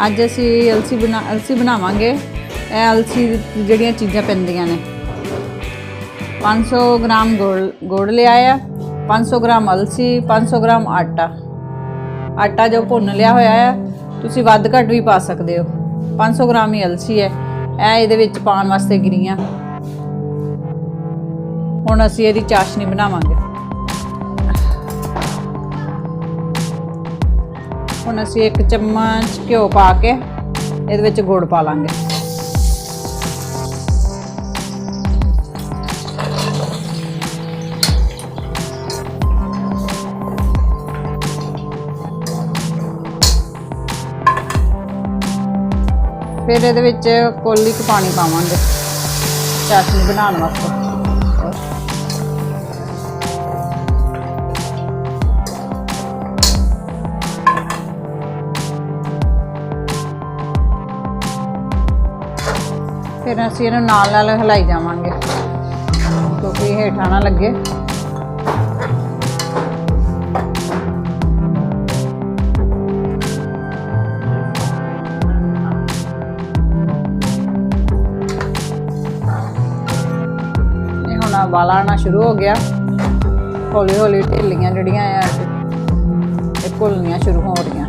ਅੱਜ ਅਸੀਂ ਅਲਸੀ ਬਣਾਵਾਂਗੇ। ਇਹ ਅਲਸੀ ਜਿਹੜੀਆਂ ਚੀਜ਼ਾਂ ਪੈਂਦੀਆਂ ਨੇ 500 ਗ੍ਰਾਮ ਗੁੜ ਲਿਆ ਆ, 500 ਗ੍ਰਾਮ ਅਲਸੀ, 500 ਗ੍ਰਾਮ ਆਟਾ ਜੋ ਭੁੰਨ ਲਿਆ ਹੋਇਆ ਆ। ਤੁਸੀਂ ਵੱਧ ਘੱਟ ਵੀ ਪਾ ਸਕਦੇ ਹੋ। 500 ਗ੍ਰਾਮ ਹੀ ਅਲਸੀ ਹੈ। ਇਹ ਇਹਦੇ ਵਿੱਚ ਪਾਉਣ ਵਾਸਤੇ ਗਿਰੀਆਂ। ਹੁਣ ਅਸੀਂ ਇਹਦੀ ਚਾਸ਼ਨੀ ਬਣਾਵਾਂਗੇ। ਹੁਣ ਅਸੀਂ 1 ਚਮਚ ਘਿਓ ਪਾ ਕੇ ਇਹਦੇ ਵਿੱਚ ਗੁੜ ਪਾ ਲਾਂਗੇ। फिर ये कोली क पानी पावांगे चाशनी बनाने वास्ते। फिर असीं इहनूं नाल हिलाई जावांगे क्योंकि हेठा ना लगे। उबाला आना शुरू हो गया। हौली हौली ढिल्लियां जड़ियां घुलनियां शुरू हो रही।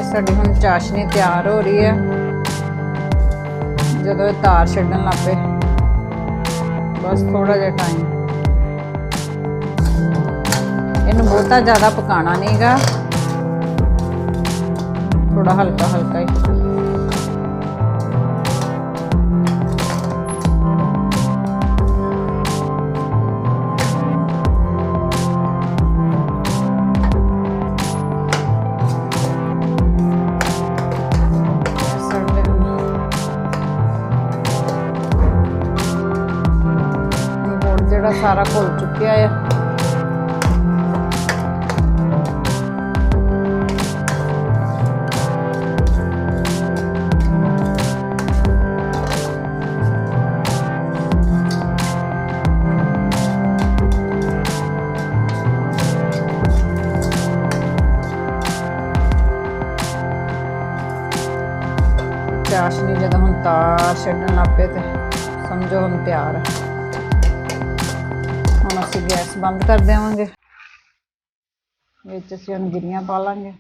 साडी हुण चाशनी तैयार हो रही है। जदों तार छड्डन लग पे बस थोड़ा जिहा टाइम, इहनूं बहुता ज़्यादा पकाना नहीं गा, थोड़ा हल्का हल्का ही। सारा घुल चुकिया है। चाशनी जदों हुण तार छड्डन लग पे ते समझो हुण तैयार है। हम असी गैस बंद कर देवांगे। विच असीं हुण गिरियां पा लांगे।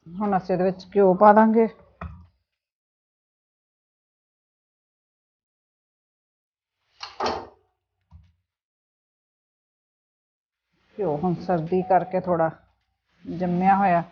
हुण असीं इहदे विच घिओ पा दांगे। घिओ हुण सर्दी करके थोड़ा जम्मिया होया।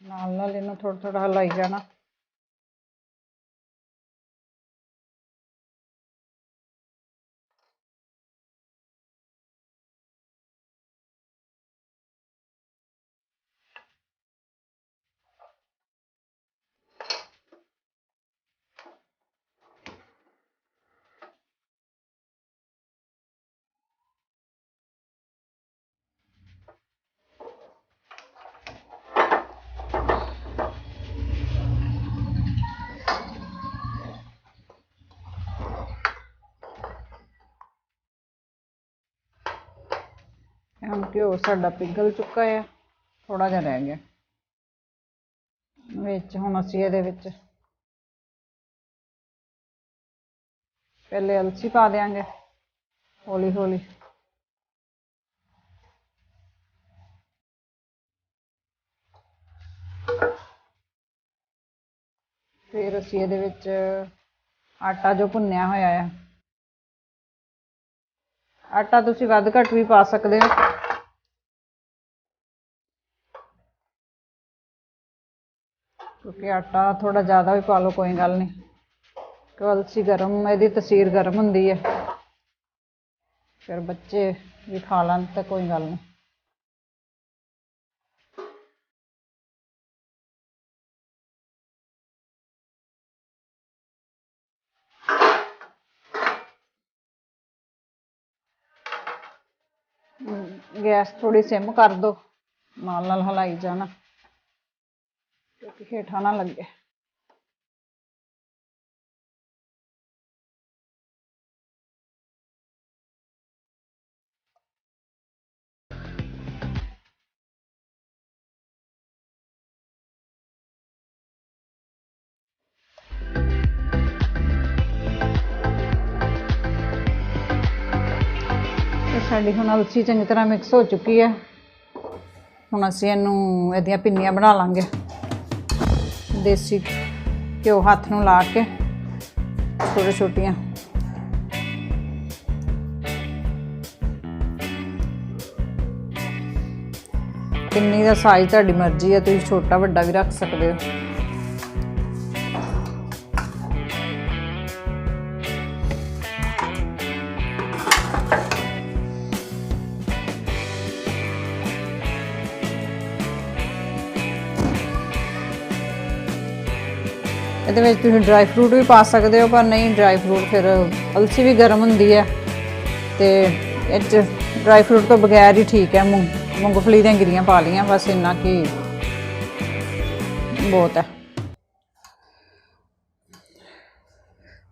नाल नाल इहनूं थोड़ा थोड़ा हिलाई जाना। हम घिओ साडा पिघल चुका है, थोड़ा जिहा रह गया। विच हुण असीं इहदे विच पहले अलसी पा देंगे हौली हौली। फिर असीं इहदे विच आटा जो भुन्निया होया है, आटा तुसीं वध घट भी पा सकदे हो, क्योंकि आटा थोड़ा ज़्यादा भी पा लो कोई गल नहीं, क्योंकि अलसी गर्म, इहदी तसीर गर्म हुंदी है, फिर बच्चे भी खा लैन तो कोई गल नहीं। गैस थोड़ी सिम कर दो, नाल नाल हिलाई जाना क्योंकि हेठा ना लगे। साडी हुण अलसी चंगी तरह मिक्स हो चुकी है। हुण असीं इहनूं इहदियां पिन्नियां बना लांगे। देसी घ्यो हत्थ नूं ला के छोटी छोटियां पिन्नी दा साइज तुहाडी मर्जी है, तुसीं छोटा वड्डा भी रख सकदे हो। ਇਹਦੇ ਵਿੱਚ ਤੁਸੀਂ ड्राई फ्रूट भी पा सकते हो, पर नहीं ड्राई फ्रूट फिर अलसी भी गर्म होंगी है, तो ड्राई फ्रूट तो बगैर ही ठीक है। मूंगफली दी गिरियां पा लियां, बस इन्ना कि बहुत है।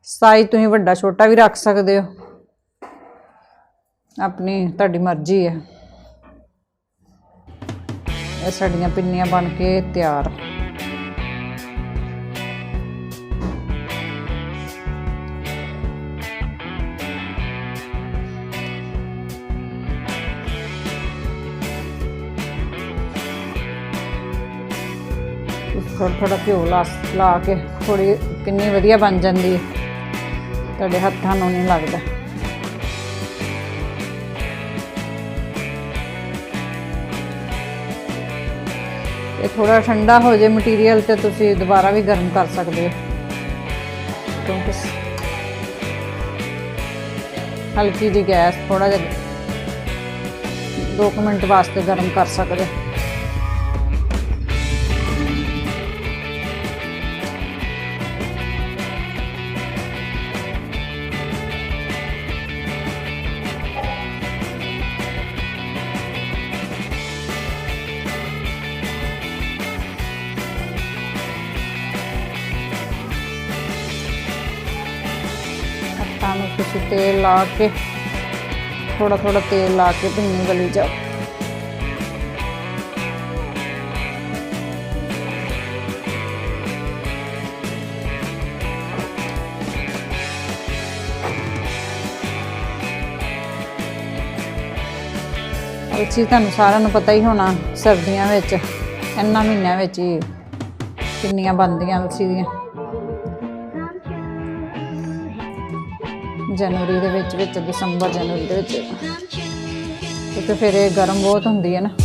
साइज तुसीं वड्डा छोटा भी रख सकते हो, अपनी तुहाडी मर्जी है। ये साडियां पिन्नियां बन के तैयार। थोड़ा थोड़ा घ्यो ला के थोड़ी पिन्नी वधिया बन जाती है, तुहाडे हत्थां नूं नहीं लगदा। ये थोड़ा ठंडा हो जाए मटीरियल तो तुसीं दोबारा भी गर्म कर सकते हो, क्योंकि हल्की जी गैस थोड़ा जिहा 2 मिनट वास्ते गर्म कर सकते हो। कुछ तेल ला के थोड़ा थोड़ा तेल ला के पिन्नी गली जाओ। अलसी तुहानूं सारिਆਂ ਨੂੰ पता ही होना, सर्दियों में इन्हां महीनों में ही पिन्नियां बनदियां अलसी दियां। जनवरी दे विच दिसंबर जनवरी दे विच, क्योंकि फिर ये गर्म बहुत होंदी है ना।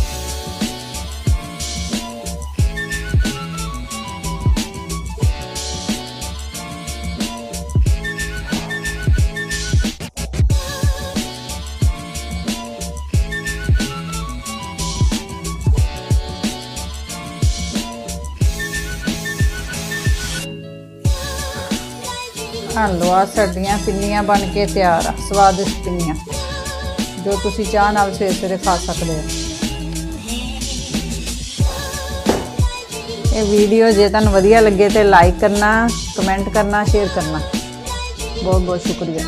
लो आ साडियां पिन्नियां बन के तैयार आ, स्वादिष्ट पिन्नियां जो तुसी चाह नाल सवेरे सवेरे खा सकते हो। ये वीडियो जे तुहानूं वधिया लगे तो लाइक करना, कमेंट करना, शेयर करना। बहुत बहुत शुक्रिया।